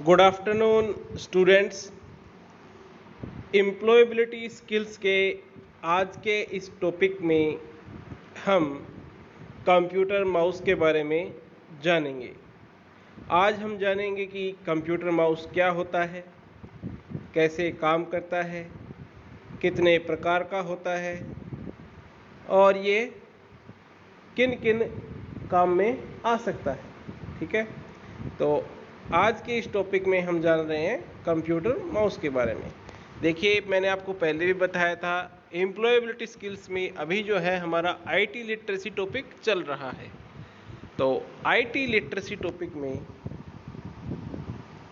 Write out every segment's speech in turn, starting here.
Good afternoon students. Employability skills के आज के इस टॉपिक में हम कंप्यूटर माउस के बारे में जानेंगे। आज हम जानेंगे कि कंप्यूटर माउस क्या होता है, कैसे काम करता है, कितने प्रकार का होता है और ये किन किन काम में आ सकता है। ठीक है, तो आज के इस टॉपिक में हम जान रहे हैं कंप्यूटर माउस के बारे में। देखिए, मैंने आपको पहले भी बताया था, एम्प्लॉयबिलिटी स्किल्स में अभी जो है हमारा आईटी लिटरेसी टॉपिक चल रहा है। तो आईटी लिटरेसी टॉपिक में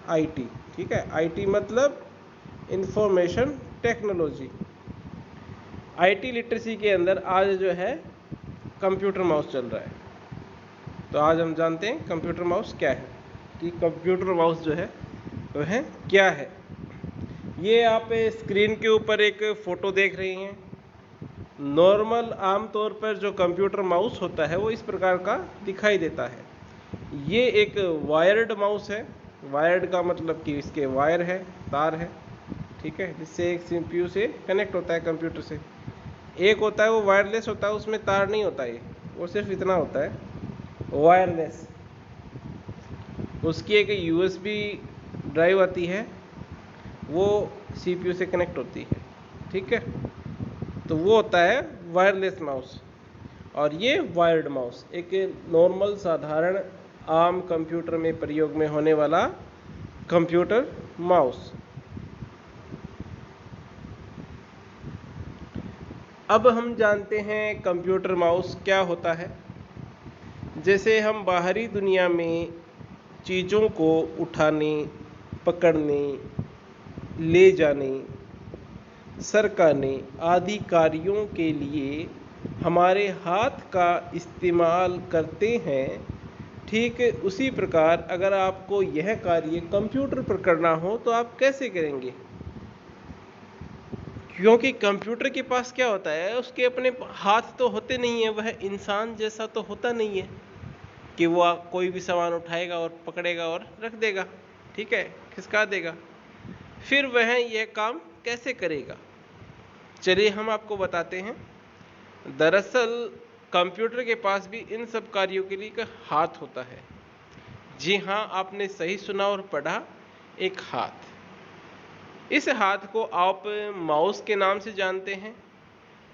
आईटी, ठीक है, आईटी मतलब इंफॉर्मेशन टेक्नोलॉजी। आईटी लिटरेसी के अंदर आज जो है कंप्यूटर माउस चल रहा है। तो आज हम जानते हैं कंप्यूटर माउस क्या है, कि कंप्यूटर माउस जो है वह क्या है। ये आप स्क्रीन के ऊपर एक फ़ोटो देख रही हैं। नॉर्मल आमतौर पर जो कंप्यूटर माउस होता है वो इस प्रकार का दिखाई देता है। ये एक वायर्ड माउस है। वायर्ड का मतलब कि इसके वायर है, तार है, ठीक है, जिससे एक सीपीयू से कनेक्ट होता है कंप्यूटर से। एक होता है वो वायरलेस होता है, उसमें तार नहीं होता, ये वो सिर्फ इतना होता है वायरलेस। उसकी एक यूएसबी ड्राइव आती है, वो सीपीयू से कनेक्ट होती है, ठीक है। तो वो होता है वायरलेस माउस। और ये वायर्ड माउस एक नॉर्मल साधारण आम कंप्यूटर में प्रयोग में होने वाला कंप्यूटर माउस। अब हम जानते हैं कंप्यूटर माउस क्या होता है। जैसे हम बाहरी दुनिया में चीज़ों को उठाने, पकड़ने, ले जाने, सरकाने आदि कार्यों के लिए हमारे हाथ का इस्तेमाल करते हैं, ठीक उसी प्रकार अगर आपको यह कार्य कंप्यूटर पर करना हो तो आप कैसे करेंगे? क्योंकि कंप्यूटर के पास क्या होता है, उसके अपने हाथ तो होते नहीं है, वह इंसान जैसा तो होता नहीं है कि वो कोई भी सामान उठाएगा और पकड़ेगा और रख देगा, ठीक है, खिसका देगा। फिर वह यह काम कैसे करेगा? चलिए हम आपको बताते हैं। दरअसल कंप्यूटर के पास भी इन सब कार्यों के लिए एक हाथ होता है। जी हाँ, आपने सही सुना और पढ़ा, एक हाथ। इस हाथ को आप माउस के नाम से जानते हैं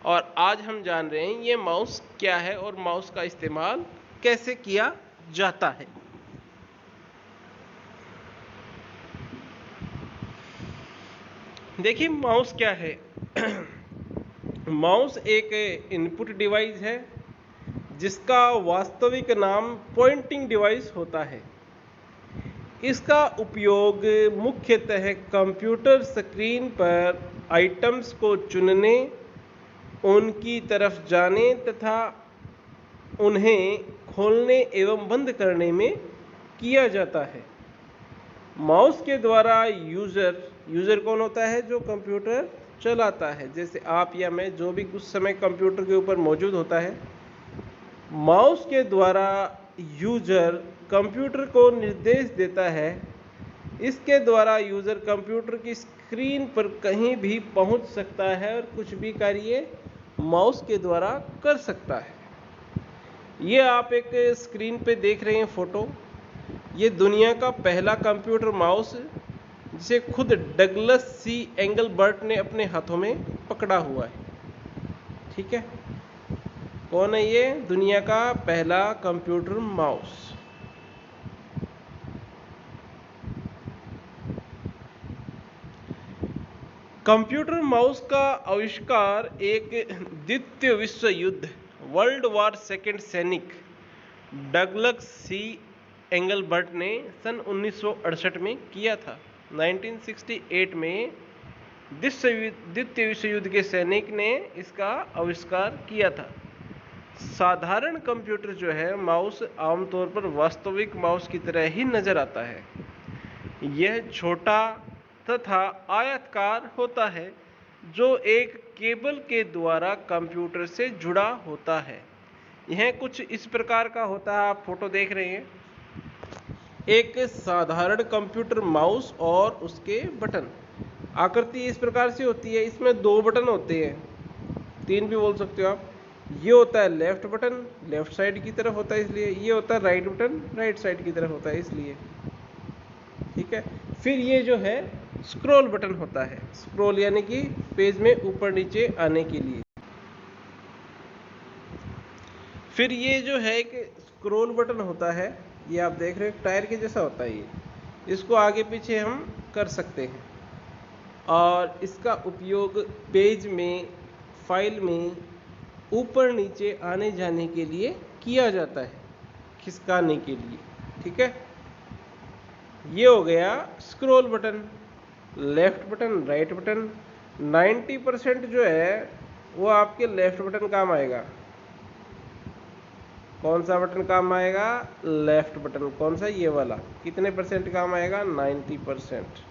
और आज हम जान रहे हैं ये माउस क्या है और माउस का इस्तेमाल कैसे किया जाता है। देखिए, माउस क्या है। माउस एक इनपुट डिवाइस है जिसका वास्तविक नाम पॉइंटिंग डिवाइस होता है। इसका उपयोग मुख्यतः कंप्यूटर स्क्रीन पर आइटम्स को चुनने, उनकी तरफ जाने तथा उन्हें खोलने एवं बंद करने में किया जाता है। माउस के द्वारा यूज़र कौन होता है? जो कंप्यूटर चलाता है, जैसे आप या मैं, जो भी उस समय कंप्यूटर के ऊपर मौजूद होता है। माउस के द्वारा यूज़र कंप्यूटर को निर्देश देता है। इसके द्वारा यूज़र कंप्यूटर की स्क्रीन पर कहीं भी पहुंच सकता है और कुछ भी कार्य माउस के द्वारा कर सकता है। ये आप एक स्क्रीन पे देख रहे हैं फोटो। ये दुनिया का पहला कंप्यूटर माउस जिसे खुद डगलस सी एंगलबर्ट ने अपने हाथों में पकड़ा हुआ है, ठीक है। कौन है ये? दुनिया का पहला कंप्यूटर माउस। कंप्यूटर माउस का आविष्कार एक द्वितीय विश्व युद्ध, वर्ल्ड वॉर सेकेंड सैनिक डगलस सी एंगलबर्ट ने सन 1968 में किया था। 1968 में द्वितीय विश्व युद्ध के सैनिक ने इसका आविष्कार किया था। साधारण कंप्यूटर जो है माउस आमतौर पर वास्तविक माउस की तरह ही नजर आता है। यह छोटा तथा आयताकार होता है जो एक केबल के द्वारा कंप्यूटर से जुड़ा होता है। यह कुछ इस प्रकार का होता है, आप फोटो देख रहे हैं। एक साधारण कंप्यूटर माउस और उसके बटन। आकृति इस प्रकार से होती है, इसमें 2 बटन होते हैं, 3 भी बोल सकते हो आप। ये होता है लेफ्ट बटन, लेफ्ट साइड की तरफ होता है इसलिए। ये होता है राइट बटन, राइट साइड की तरफ होता है इसलिए। ठीक है। फिर ये जो है स्क्रॉल बटन होता है, स्क्रॉल यानी कि पेज में ऊपर नीचे आने के लिए। फिर ये जो है एक स्क्रॉल बटन होता है, ये आप देख रहे हो टायर के जैसा होता है ये, इसको आगे पीछे हम कर सकते हैं और इसका उपयोग पेज में, फाइल में ऊपर नीचे आने जाने के लिए किया जाता है, खिसकाने के लिए। ठीक है। ये हो गया scroll button, left button, right button. 90% जो है वो आपके लेफ्ट बटन काम आएगा। कौन सा बटन काम आएगा? Left button. कौन सा? ये वाला। कितने परसेंट काम आएगा? 90%।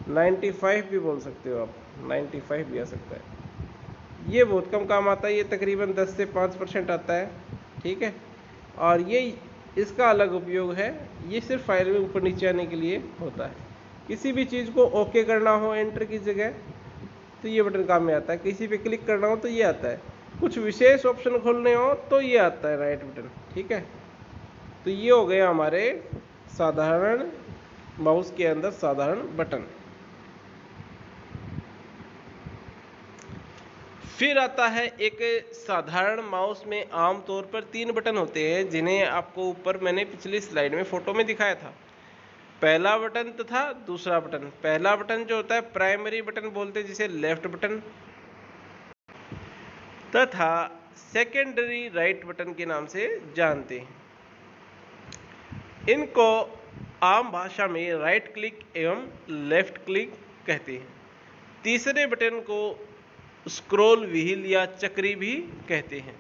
95 भी बोल सकते हो आप, 95 भी आ सकता है। ये बहुत कम काम आता है, ये तकरीबन 10 से 5% आता है। ठीक है। और ये इसका अलग उपयोग है, ये सिर्फ फाइल में ऊपर नीचे आने के लिए होता है। किसी भी चीज़ को ओके करना हो एंटर की जगह तो ये बटन काम में आता है, किसी पे क्लिक करना हो तो ये आता है, कुछ विशेष ऑप्शन खोलने हो तो ये आता है राइट बटन। ठीक है। तो ये हो गया हमारे साधारण माउस के अंदर साधारण बटन। फिर आता है एक साधारण माउस में आमतौर पर 3 बटन होते हैं, जिन्हें आपको ऊपर मैंने पिछली स्लाइड में फोटो में दिखाया था। पहला बटन तथा दूसरा बटन। पहला बटन जो होता है प्राइमरी बटन बोलते हैं जिसे लेफ्ट बटन, तथा सेकेंडरी राइट बटन के नाम से जानते हैं। इनको आम भाषा में राइट क्लिक एवं लेफ्ट क्लिक कहते हैं। तीसरे बटन को स्क्रॉल व्हील या चक्री भी कहते हैं।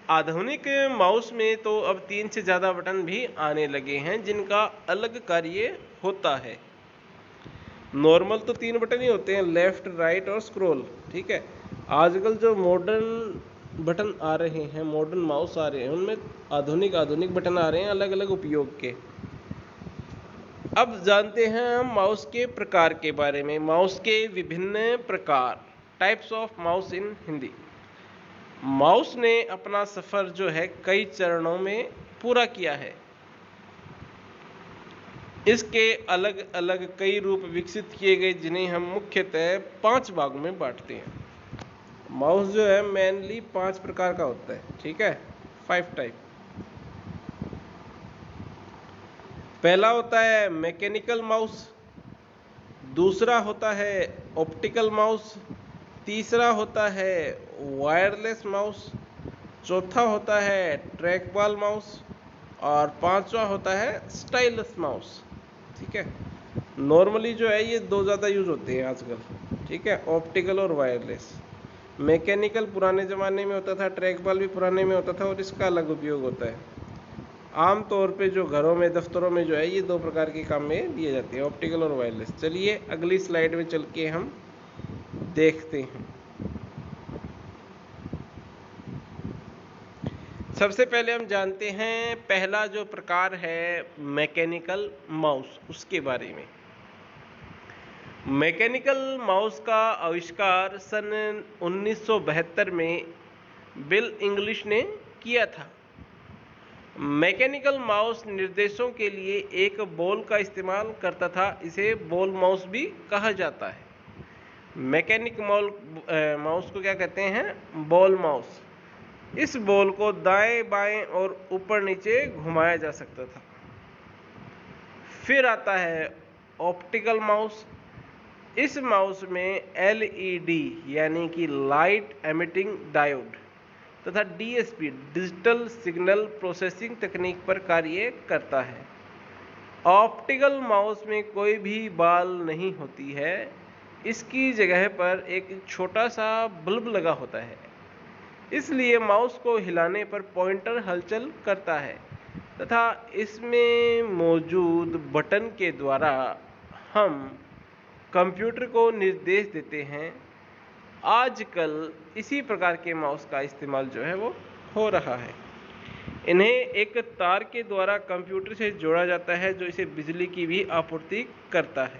आधुनिक माउस में तो अब 3 से ज़्यादा बटन भी आने लगे हैं जिनका अलग कार्य होता है। नॉर्मल तो 3 बटन ही होते हैं, लेफ्ट, राइट और स्क्रॉल। ठीक है। आजकल जो मॉडर्न बटन आ रहे हैं, मॉडर्न माउस आ रहे हैं, उनमें आधुनिक बटन आ रहे हैं अलग अलग उपयोग के। अब जानते हैं हम माउस के प्रकार के बारे में। माउस के विभिन्न प्रकार, types of mouse in Hindi. Mouse ने अपना सफर जो है कई चरणों में पूरा किया है। इसके अलग अलग कई रूप विकसित किए गए, जिन्हें हम मुख्यतः 5 भागों में बांटते हैं। माउस जो है मेनली 5 प्रकार का होता है। ठीक है, 5 टाइप। पहला होता है मैकेनिकल माउस, दूसरा होता है ऑप्टिकल माउस, तीसरा होता है वायरलेस माउस, चौथा होता है ट्रैकबॉल माउस और पांचवा होता है स्टाइलस माउस। ठीक है। नॉर्मली जो है ये 2 ज़्यादा यूज होते हैं आजकल। ठीक है, ऑप्टिकल और वायरलेस। मैकेनिकल पुराने ज़माने में होता था, ट्रैकबॉल भी पुराने में होता था और इसका अलग उपयोग होता है। आम तौर पे जो घरों में, दफ्तरों में जो है ये 2 प्रकार के काम में लिए जाते हैं, ऑप्टिकल और वायरलेस। चलिए अगली स्लाइड में चल के हम देखते हैं। सबसे पहले हम जानते हैं पहला जो प्रकार है मैकेनिकल माउस, उसके बारे में। मैकेनिकल माउस का आविष्कार सन 1972 में बिल इंग्लिश ने किया था। मैकेनिकल माउस निर्देशों के लिए एक बॉल का इस्तेमाल करता था, इसे बॉल माउस भी कहा जाता है। मैकेनिक माउस को क्या कहते हैं? Ball mouse. इस बॉल को दाएं बाएं और ऊपर नीचे घुमाया जा सकता था। फिर आता है ऑप्टिकल माउस। इस माउस में LED यानी कि लाइट एमिटिंग डायोड तथा DSP डिजिटल सिग्नल प्रोसेसिंग तकनीक पर कार्य करता है। ऑप्टिकल माउस में कोई भी बाल नहीं होती है, इसकी जगह पर एक छोटा सा बल्ब लगा होता है, इसलिए माउस को हिलाने पर पॉइंटर हलचल करता है तथा इसमें मौजूद बटन के द्वारा हम कंप्यूटर को निर्देश देते हैं। आजकल इसी प्रकार के माउस का इस्तेमाल जो है वो हो रहा है। इन्हें एक तार के द्वारा कंप्यूटर से जोड़ा जाता है जो इसे बिजली की भी आपूर्ति करता है।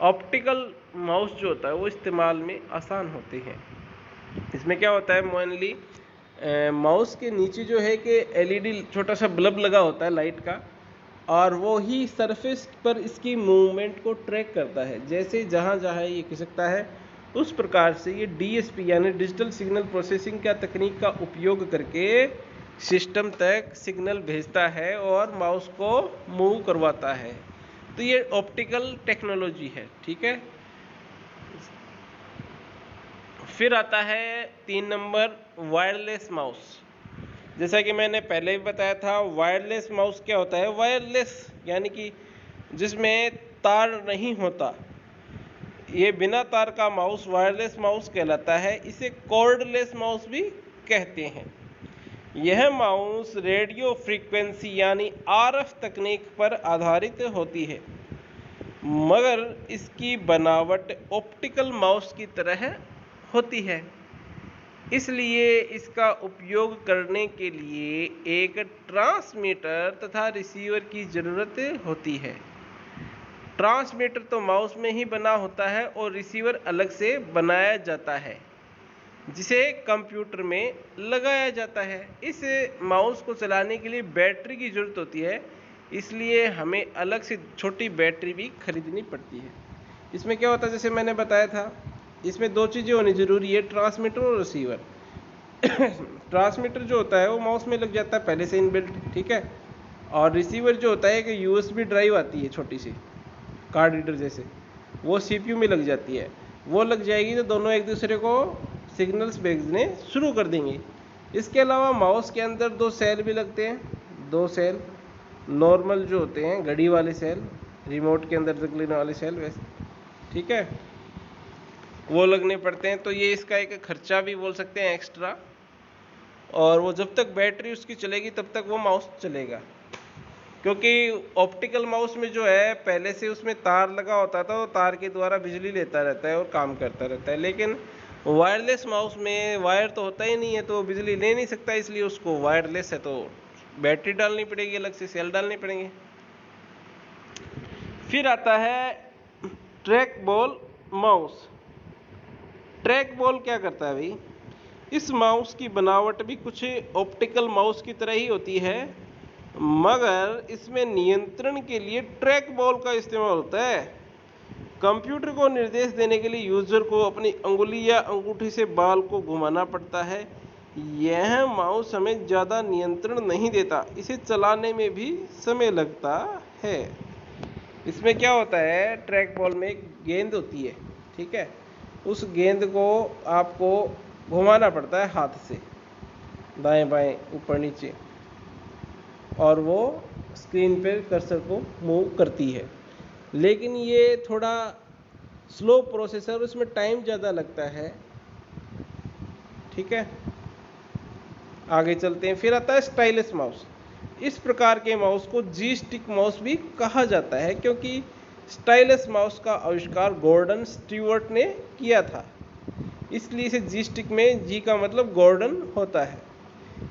ऑप्टिकल माउस जो होता है वो इस्तेमाल में आसान होते हैं। इसमें क्या होता है, मेनली माउस के नीचे जो है कि एलईडी छोटा सा बल्ब लगा होता है लाइट का, और वो ही सरफेस पर इसकी मूवमेंट को ट्रैक करता है। जैसे जहाँ जहाँ ये खिसकता है उस प्रकार से ये डीएसपी यानी डिजिटल सिग्नल प्रोसेसिंग का तकनीक का उपयोग करके सिस्टम तक सिग्नल भेजता है और माउस को मूव करवाता है। तो ये ऑप्टिकल टेक्नोलॉजी है, ठीक है। फिर आता है 3 नंबर वायरलेस माउस। जैसा कि मैंने पहले भी बताया था, वायरलेस माउस क्या होता है, वायरलेस यानी कि जिसमें तार नहीं होता, ये बिना तार का माउस वायरलेस माउस कहलाता है। इसे कॉर्डलेस माउस भी कहते हैं। यह माउस रेडियो फ्रीक्वेंसी यानी आरएफ तकनीक पर आधारित होती है, मगर इसकी बनावट ऑप्टिकल माउस की तरह होती है। इसलिए इसका उपयोग करने के लिए एक ट्रांसमीटर तथा रिसीवर की ज़रूरत होती है। ट्रांसमीटर तो माउस में ही बना होता है और रिसीवर अलग से बनाया जाता है जिसे कंप्यूटर में लगाया जाता है। इस माउस को चलाने के लिए बैटरी की ज़रूरत होती है, इसलिए हमें अलग से छोटी बैटरी भी खरीदनी पड़ती है। इसमें क्या होता है, जैसे मैंने बताया था, इसमें 2 चीज़ें होनी ज़रूरी है, ट्रांसमीटर और रिसीवर। ट्रांसमीटर जो होता है वो माउस में लग जाता है पहले से इनबिल्ट, ठीक है। और रिसीवर जो होता है कि यूएसबी ड्राइव आती है छोटी सी कार्ड रीडर जैसे, वो सीपीयू में लग जाती है। वो लग जाएगी तो दोनों एक दूसरे को सिग्नल्स भेजने शुरू कर देंगे। इसके अलावा माउस के अंदर 2 सेल भी लगते हैं, 2 सेल नॉर्मल जो होते हैं घड़ी वाले सेल, रिमोट के अंदर लगने वाले सेल वैसे, ठीक है, वो लगने पड़ते हैं। तो ये इसका एक खर्चा भी बोल सकते हैं एक्स्ट्रा, और वो जब तक बैटरी उसकी चलेगी तब तक वो माउस चलेगा। क्योंकि ऑप्टिकल माउस में जो है पहले से उसमें तार लगा होता था, तो तार के द्वारा बिजली लेता रहता है और काम करता रहता है। लेकिन वायरलेस माउस में वायर तो होता ही नहीं है, तो बिजली ले नहीं सकता, इसलिए उसको वायरलेस है तो बैटरी डालनी पड़ेगी, अलग से सेल डालने पड़ेंगे। फिर आता है track ball mouse. Track ball क्या करता है भाई, इस माउस की बनावट भी कुछ ऑप्टिकल माउस की तरह ही होती है, मगर इसमें नियंत्रण के लिए ट्रैक बॉल का इस्तेमाल होता है। कंप्यूटर को निर्देश देने के लिए यूजर को अपनी अंगुली या अंगूठी से बाल को घुमाना पड़ता है। यह माउस हमें ज़्यादा नियंत्रण नहीं देता, इसे चलाने में भी समय लगता है। इसमें क्या होता है, ट्रैक बॉल में एक गेंद होती है, ठीक है, उस गेंद को आपको घुमाना पड़ता है हाथ से, दाएं बाएं ऊपर नीचे, और वो स्क्रीन पर कर्सर को मूव करती है। लेकिन ये थोड़ा स्लो प्रोसेस है और इसमें टाइम ज़्यादा लगता है, ठीक है। आगे चलते हैं। फिर आता है स्टाइलस माउस। इस प्रकार के माउस को जी स्टिक माउस भी कहा जाता है, क्योंकि स्टाइलस माउस का आविष्कार गॉर्डन स्टीवर्ट ने किया था, इसलिए इसे जी स्टिक में जी का मतलब गॉर्डन होता है।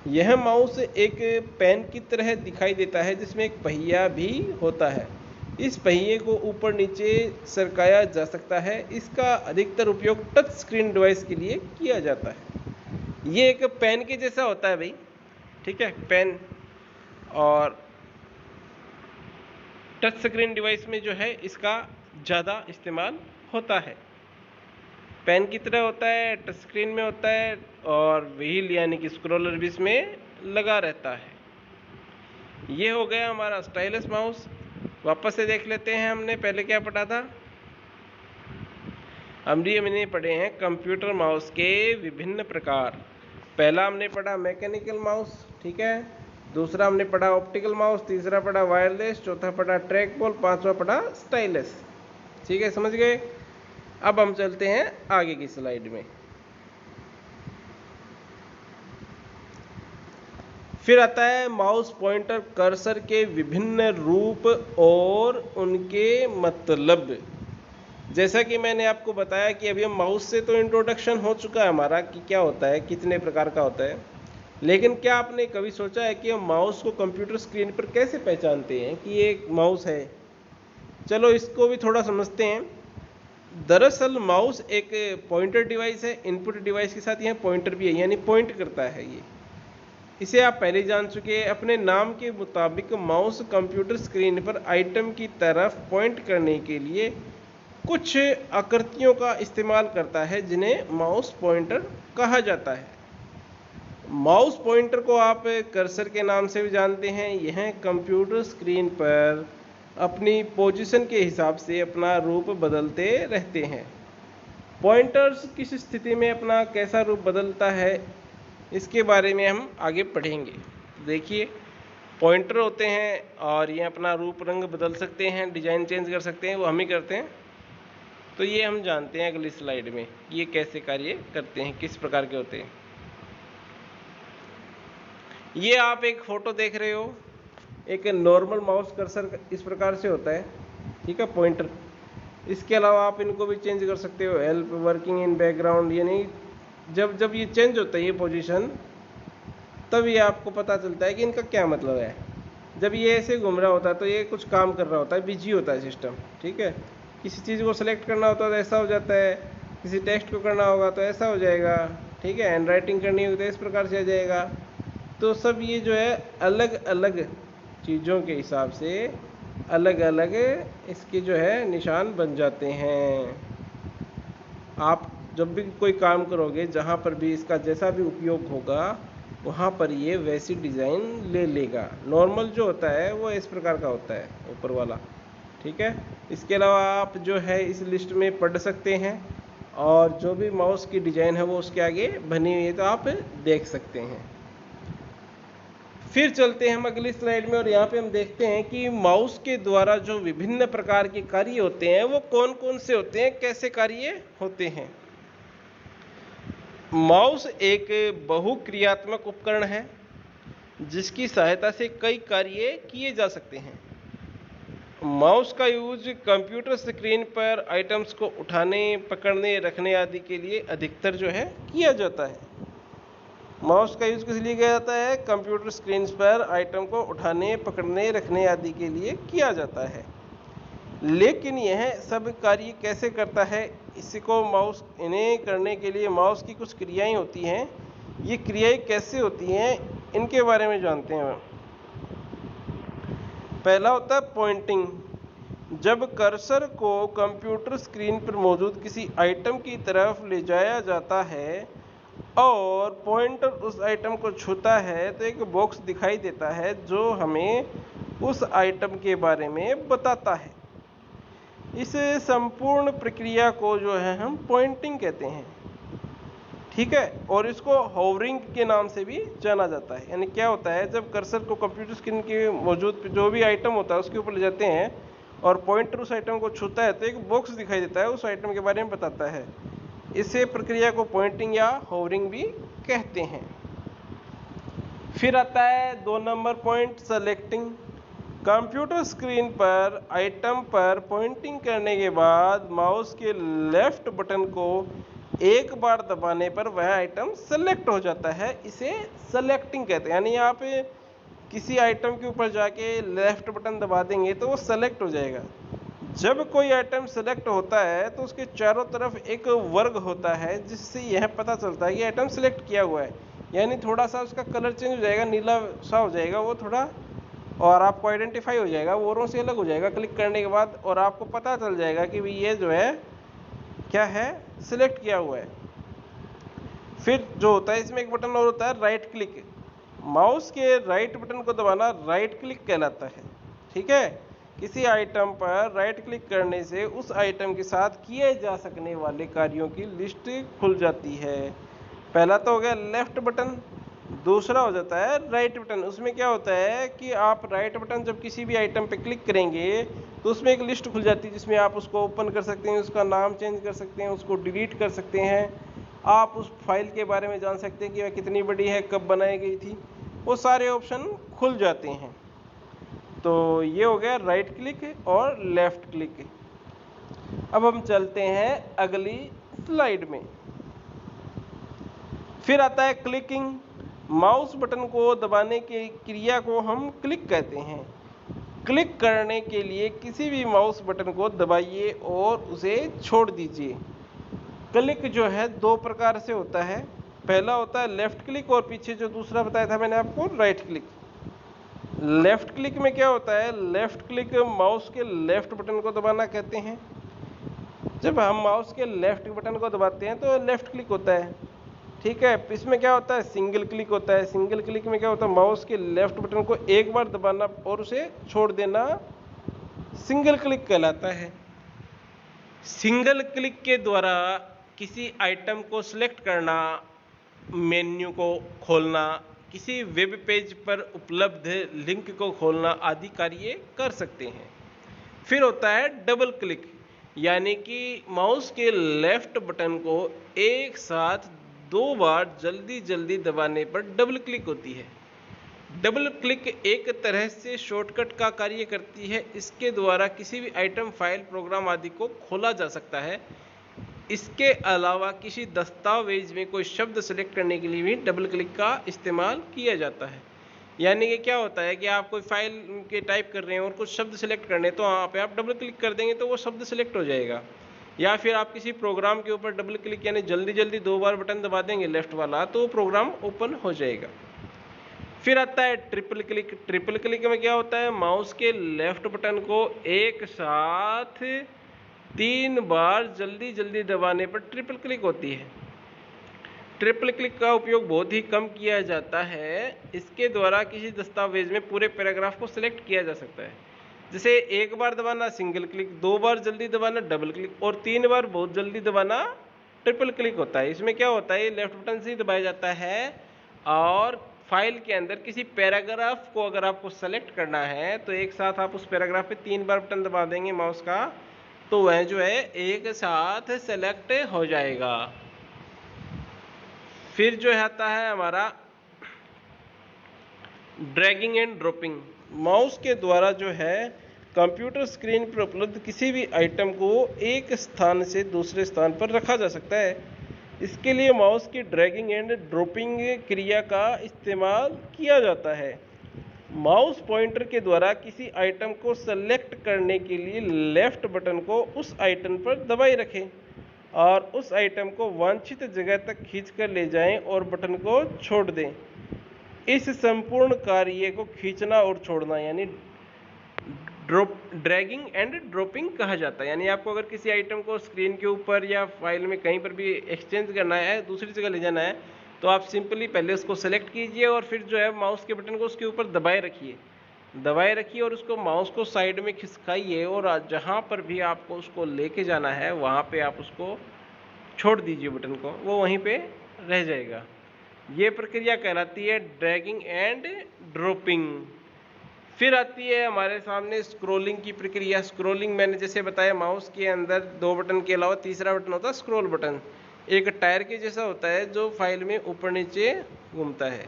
यह माउस एक पेन की तरह दिखाई देता है जिसमें एक पहिया भी होता है। इस पहिए को ऊपर नीचे सरकाया जा सकता है। इसका अधिकतर उपयोग टच स्क्रीन डिवाइस के लिए किया जाता है। ये एक पेन के जैसा होता है भाई, ठीक है, पेन, और टच स्क्रीन डिवाइस में जो है इसका ज़्यादा इस्तेमाल होता है। पेन की तरह होता है, टच स्क्रीन में होता है, और व्हील यानी कि स्क्रॉलर भी इसमें लगा रहता है। ये हो गया हमारा स्टाइलस माउस। वापस से देख लेते हैं हमने पहले क्या पढ़ा था। हमने पढ़े हैं कंप्यूटर माउस के विभिन्न प्रकार। पहला हमने पढ़ा मैकेनिकल माउस, ठीक है, दूसरा हमने पढ़ा ऑप्टिकल माउस, तीसरा पढ़ा वायरलेस, चौथा पढ़ा ट्रैक बॉल, पांचवा पढ़ा स्टाइलस, ठीक है, समझ गए। अब हम चलते हैं आगे की स्लाइड में। फिर आता है माउस पॉइंटर कर्सर के विभिन्न रूप और उनके मतलब। जैसा कि मैंने आपको बताया कि अभी हम माउस से तो इंट्रोडक्शन हो चुका है हमारा कि क्या होता है, कितने प्रकार का होता है। लेकिन क्या आपने कभी सोचा है कि हम माउस को कंप्यूटर स्क्रीन पर कैसे पहचानते हैं कि ये एक माउस है? चलो इसको भी थोड़ा समझते हैं। दरअसल माउस एक पॉइंटर डिवाइस है। इनपुट डिवाइस के साथ यहाँ पॉइंटर भी है, यानी पॉइंट करता है ये। इसे आप पहले जान चुके हैं। अपने नाम के मुताबिक माउस कंप्यूटर स्क्रीन पर आइटम की तरफ पॉइंट करने के लिए कुछ आकृतियों का इस्तेमाल करता है, जिन्हें माउस पॉइंटर कहा जाता है। माउस पॉइंटर को आप कर्सर के नाम से भी जानते हैं। यह कंप्यूटर स्क्रीन पर अपनी पोजीशन के हिसाब से अपना रूप बदलते रहते हैं। पॉइंटर्स किस स्थिति में अपना कैसा रूप बदलता है, इसके बारे में हम आगे पढ़ेंगे। देखिए, पॉइंटर होते हैं और ये अपना रूप रंग बदल सकते हैं, डिजाइन चेंज कर सकते हैं, वो हम ही करते हैं। तो ये हम जानते हैं अगली स्लाइड में ये कैसे कार्य करते हैं, किस प्रकार के होते हैं। ये आप एक फोटो देख रहे हो। एक नॉर्मल माउस कर्सर इस प्रकार से होता है, ठीक है, पॉइंटर। इसके अलावा आप इनको भी चेंज कर सकते हो। हेल्प, वर्किंग इन बैकग्राउंड, यानी जब जब ये चेंज होता है ये पोजीशन, तब ये आपको पता चलता है कि इनका क्या मतलब है। जब ये ऐसे घूम रहा होता है तो ये कुछ काम कर रहा होता है, बिजी होता है सिस्टम, ठीक है। किसी चीज़ को सेलेक्ट करना होता है तो ऐसा हो जाता है, किसी टेक्स्ट को करना होगा तो ऐसा हो जाएगा, ठीक है। हैंड राइटिंग करनी होगी तो इस प्रकार से आ जाएगा। तो सब ये जो है अलग अलग चीज़ों के हिसाब से अलग अलग इसके जो है निशान बन जाते हैं। आप जब भी कोई काम करोगे, जहाँ पर भी इसका जैसा भी उपयोग होगा, वहाँ पर ये वैसी डिज़ाइन ले लेगा। नॉर्मल जो होता है वो इस प्रकार का होता है, ऊपर वाला, ठीक है। इसके अलावा आप जो है इस लिस्ट में पढ़ सकते हैं, और जो भी माउस की डिज़ाइन है वो उसके आगे बनी हुई है तो आप देख सकते हैं। फिर चलते हैं हम अगली स्लाइड में, और यहाँ पे हम देखते हैं कि माउस के द्वारा जो विभिन्न प्रकार के कार्य होते हैं वो कौन कौन से होते हैं, कैसे कार्य होते हैं। माउस एक बहुक्रियात्मक उपकरण है जिसकी सहायता से कई कार्य किए जा सकते हैं। माउस का यूज कंप्यूटर स्क्रीन पर आइटम्स को उठाने, पकड़ने, रखने आदि के लिए अधिकतर जो है किया जाता है। माउस का यूज किस लिए किया जाता है? कंप्यूटर स्क्रीन पर आइटम को उठाने, पकड़ने, रखने आदि के लिए किया जाता है। लेकिन यह सब कार्य कैसे करता है, इसको माउस इन्हें करने के लिए माउस की कुछ क्रियाएं होती हैं। ये क्रियाएं कैसे होती हैं, इनके बारे में जानते हैं। पहला होता है पॉइंटिंग। जब कर्सर को कंप्यूटर स्क्रीन पर मौजूद किसी आइटम की तरफ ले जाया जाता है और पॉइंटर उस आइटम को छूता है तो एक बॉक्स दिखाई देता है जो हमें उस आइटम के बारे में बताता है। इस संपूर्ण प्रक्रिया को जो है हम पॉइंटिंग कहते हैं, ठीक है। और इसको होवरिंग के नाम से भी जाना जाता है। यानी क्या होता है, जब कर्सर को कंप्यूटर स्क्रीन के मौजूद जो भी आइटम होता है उसके ऊपर ले जाते हैं और पॉइंटर उस आइटम को छूता है तो एक बॉक्स दिखाई देता है, उस आइटम के बारे में बताता है। इसे प्रक्रिया को पॉइंटिंग या होवरिंग भी कहते हैं। फिर आता है 2 number point, selecting. Computer screen पर आइटम पर पॉइंटिंग करने के बाद माउस के लेफ्ट बटन को एक बार दबाने पर वह आइटम सेलेक्ट हो जाता है। इसे सेलेक्टिंग कहते हैं। यानी आप किसी आइटम के ऊपर जाके लेफ्ट बटन दबा देंगे तो वो सेलेक्ट हो जाएगा। जब कोई आइटम सेलेक्ट होता है तो उसके चारों तरफ एक वर्ग होता है जिससे यह पता चलता है कि आइटम सेलेक्ट किया हुआ है। यानी थोड़ा सा उसका कलर चेंज हो जाएगा, नीला सा हो जाएगा वो थोड़ा, और आपको आइडेंटिफाई हो जाएगा, वो औरों से अलग हो जाएगा क्लिक करने के बाद, और आपको पता चल जाएगा कि भाई ये जो है क्या है, सिलेक्ट किया हुआ है। फिर जो होता है इसमें एक बटन और होता है राइट क्लिक। माउस के राइट बटन को दबाना राइट क्लिक कहलाता है, ठीक है। किसी आइटम पर राइट क्लिक करने से उस आइटम के साथ किए जा सकने वाले कार्यों की लिस्ट खुल जाती है। पहला तो हो गया लेफ्ट बटन, दूसरा हो जाता है राइट बटन। उसमें क्या होता है कि आप राइट बटन जब किसी भी आइटम पे क्लिक करेंगे तो उसमें एक लिस्ट खुल जाती है जिसमें आप उसको ओपन कर सकते हैं, उसका नाम चेंज कर सकते हैं, उसको डिलीट कर सकते हैं, आप उस फाइल के बारे में जान सकते हैं कि वह कितनी बड़ी है, कब बनाई गई थी, वो सारे ऑप्शन खुल जाते हैं। तो ये हो गया राइट क्लिक और लेफ्ट क्लिक। अब हम चलते हैं अगली स्लाइड में। फिर आता है क्लिकिंग। माउस बटन को दबाने की क्रिया को हम क्लिक कहते हैं। क्लिक करने के लिए किसी भी माउस बटन को दबाइए और उसे छोड़ दीजिए। क्लिक जो है दो प्रकार से होता है। पहला होता है लेफ्ट क्लिक और पीछे जो दूसरा बताया था मैंने आपको राइट क्लिक। लेफ्ट क्लिक में क्या होता है, लेफ्ट क्लिक माउस के लेफ्ट बटन को दबाना कहते हैं। जब हम माउस के लेफ्ट बटन को दबाते हैं तो लेफ्ट क्लिक होता है, ठीक है। इसमें क्या होता है, सिंगल क्लिक होता है। सिंगल क्लिक में क्या होता है, माउस के लेफ्ट बटन को एक बार दबाना और उसे छोड़ देना सिंगल क्लिक कहलाता है। सिंगल क्लिक के द्वारा किसी आइटम को सिलेक्ट करना, मेन्यू को खोलना, किसी वेब पेज पर उपलब्ध लिंक को खोलना आदि कार्य कर सकते हैं। फिर होता है डबल क्लिक, यानी कि माउस के लेफ्ट बटन को एक साथ दो बार जल्दी जल्दी दबाने पर डबल क्लिक होती है। डबल क्लिक एक तरह से शॉर्टकट का कार्य करती है। इसके द्वारा किसी भी आइटम, फाइल, प्रोग्राम आदि को खोला जा सकता है। इसके अलावा किसी दस्तावेज में कोई शब्द सेलेक्ट करने के लिए भी डबल क्लिक का इस्तेमाल किया जाता है। यानी कि क्या होता है कि आप कोई फाइल के टाइप कर रहे हैं और कुछ शब्द सेलेक्ट करने, तो वहाँ पे आप डबल क्लिक कर देंगे तो वो शब्द सेलेक्ट हो जाएगा। या फिर आप किसी प्रोग्राम के ऊपर डबल क्लिक यानी जल्दी जल्दी दो बार बटन दबा देंगे लेफ्ट वाला, तो वो प्रोग्राम ओपन हो जाएगा। फिर आता है ट्रिपल क्लिक। ट्रिपल क्लिक में क्या होता है, माउस के लेफ्ट बटन को एक साथ 3 बार जल्दी जल्दी दबाने पर ट्रिपल क्लिक होती है। ट्रिपल क्लिक का उपयोग बहुत ही कम किया जाता है। इसके द्वारा किसी दस्तावेज में पूरे पैराग्राफ को सिलेक्ट किया जा सकता है। जैसे एक बार दबाना सिंगल क्लिक, दो बार जल्दी दबाना डबल क्लिक और 3 बार बहुत जल्दी दबाना ट्रिपल क्लिक होता है। इसमें क्या होता है, लेफ्ट बटन से ही दबाया जाता है और फाइल के अंदर किसी पैराग्राफ को अगर आपको सेलेक्ट करना है तो एक साथ आप उस पैराग्राफ पे 3 बार बटन दबा देंगे माउस का, तो वह जो है एक साथ सेलेक्ट हो जाएगा। फिर जो आता है हमारा ड्रैगिंग एंड ड्रॉपिंग। माउस के द्वारा जो है कंप्यूटर स्क्रीन पर उपलब्ध किसी भी आइटम को एक स्थान से दूसरे स्थान पर रखा जा सकता है। इसके लिए माउस की ड्रैगिंग एंड ड्रॉपिंग क्रिया का इस्तेमाल किया जाता है। माउस पॉइंटर के द्वारा किसी आइटम को सेलेक्ट करने के लिए लेफ्ट बटन को उस आइटम पर दबाए रखें और उस आइटम को वांछित जगह तक खींचकर ले जाएं और बटन को छोड़ दें। इस संपूर्ण कार्य को खींचना और छोड़ना यानी ड्रैगिंग एंड ड्रॉपिंग कहा जाता है। यानी आपको अगर किसी आइटम को स्क्रीन के ऊपर या फाइल में कहीं पर भी एक्सचेंज करना है, दूसरी जगह ले जाना है, तो आप सिंपली पहले उसको सेलेक्ट कीजिए और फिर जो है माउस के बटन को उसके ऊपर दबाए रखिए और उसको माउस को साइड में खिसकाइए और जहाँ पर भी आपको उसको लेके जाना है वहाँ पे आप उसको छोड़ दीजिए बटन को, वो वहीं पे रह जाएगा। ये प्रक्रिया कहलाती है ड्रैगिंग एंड ड्रॉपिंग। फिर आती है हमारे सामने स्क्रॉलिंग की प्रक्रिया। स्क्रॉलिंग मैंने जैसे बताया, माउस के अंदर दो बटन के अलावा तीसरा बटन होता है स्क्रॉल बटन। एक टायर के जैसा होता है जो फाइल में ऊपर नीचे घूमता है।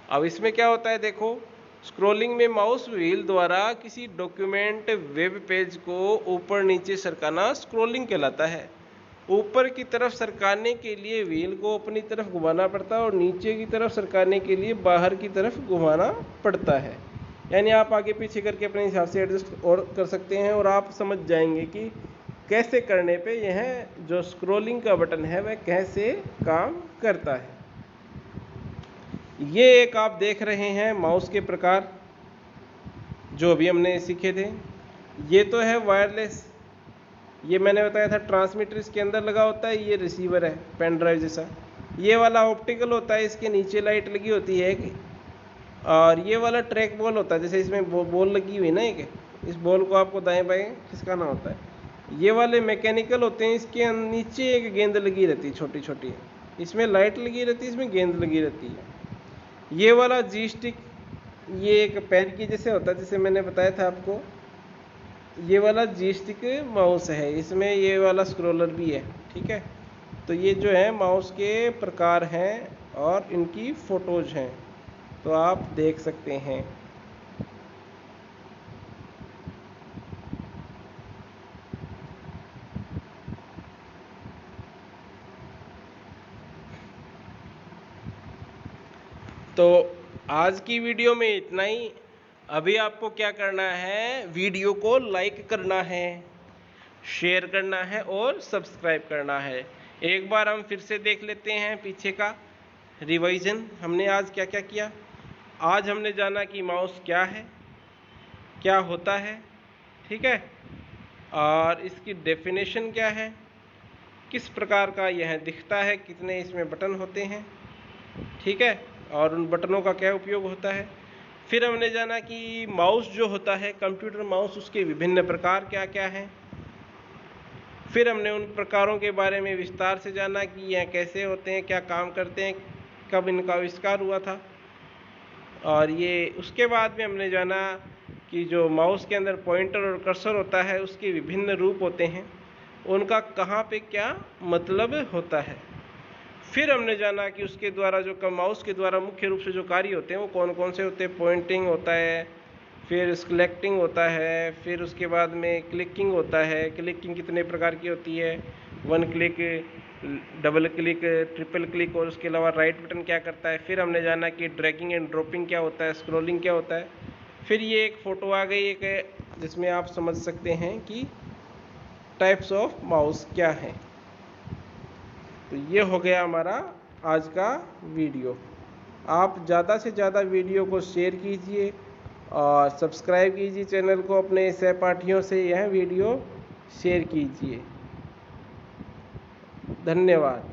अब इसमें क्या होता है, देखो स्क्रॉलिंग में माउस व्हील द्वारा किसी डॉक्यूमेंट, वेब पेज को ऊपर नीचे सरकाना स्क्रॉलिंग कहलाता है। ऊपर की तरफ सरकाने के लिए व्हील को अपनी तरफ घुमाना पड़ता है और नीचे की तरफ सरकाने के लिए बाहर की तरफ घुमाना पड़ता है। यानी आप आगे पीछे करके अपने हिसाब से एडजस्ट और कर सकते हैं और आप समझ जाएंगे कि कैसे करने पे यह जो स्क्रॉलिंग का बटन है वह कैसे काम करता है। ये एक आप देख रहे हैं माउस के प्रकार जो अभी हमने सीखे थे। ये तो है वायरलेस, ये मैंने बताया था ट्रांसमीटर इसके अंदर लगा होता है, ये रिसीवर है पेन ड्राइव जैसा। ये वाला ऑप्टिकल होता है, इसके नीचे लाइट लगी होती है। और ये वाला ट्रैक बॉल होता है, जैसे इसमें बॉल लगी हुई ना एक, इस बॉल को आपको दाएं बाएं खिसकाना होता है। ये वाले मैकेनिकल होते हैं, इसके नीचे एक गेंद लगी रहती है छोटी छोटी, इसमें लाइट लगी रहती है, इसमें गेंद लगी रहती है। ये वाला जी स्टिक, ये एक पेन की जैसे होता है, जैसे मैंने बताया था आपको। ये वाला जी स्टिक माउस है, इसमें ये वाला स्क्रॉलर भी है, ठीक है। तो ये जो है माउस के प्रकार हैं और इनकी फ़ोटोज़ हैं, तो आप देख सकते हैं। तो आज की वीडियो में इतना ही। अभी आपको क्या करना है, वीडियो को लाइक करना है, शेयर करना है और सब्सक्राइब करना है। एक बार हम फिर से देख लेते हैं पीछे का रिवीजन। हमने आज क्या क्या किया। आज हमने जाना कि माउस क्या है, क्या होता है, ठीक है, और इसकी डेफिनेशन क्या है, किस प्रकार का यह दिखता है, कितने इसमें बटन होते हैं, ठीक है, और उन बटनों का क्या उपयोग होता है। फिर हमने जाना कि माउस जो होता है, कंप्यूटर माउस, उसके विभिन्न प्रकार क्या क्या हैं। फिर हमने उन प्रकारों के बारे में विस्तार से जाना कि यह कैसे होते हैं, क्या काम करते हैं, कब इनका आविष्कार हुआ था। और ये उसके बाद में हमने जाना कि जो माउस के अंदर पॉइंटर और कर्सर होता है उसके विभिन्न रूप होते हैं, उनका कहाँ पे क्या मतलब होता है। फिर हमने जाना कि उसके द्वारा जो माउस के द्वारा मुख्य रूप से जो कार्य होते हैं वो कौन कौन से होते हैं। पॉइंटिंग होता है, फिर सिलेक्टिंग होता है, फिर उसके बाद में क्लिकिंग होता है। क्लिकिंग कितने प्रकार की होती है, 1 click, double click, triple click, और उसके अलावा राइट बटन क्या करता है। फिर हमने जाना कि ड्रैगिंग एंड ड्रॉपिंग क्या होता है, स्क्रॉलिंग क्या होता है। फिर ये एक फ़ोटो आ गई एक, जिसमें आप समझ सकते हैं कि टाइप्स ऑफ माउस क्या हैं। तो ये हो गया हमारा आज का वीडियो। आप ज़्यादा से ज़्यादा वीडियो को शेयर कीजिए और सब्सक्राइब कीजिए चैनल को, अपने सहपाठियों से यह वीडियो शेयर कीजिए। धन्यवाद।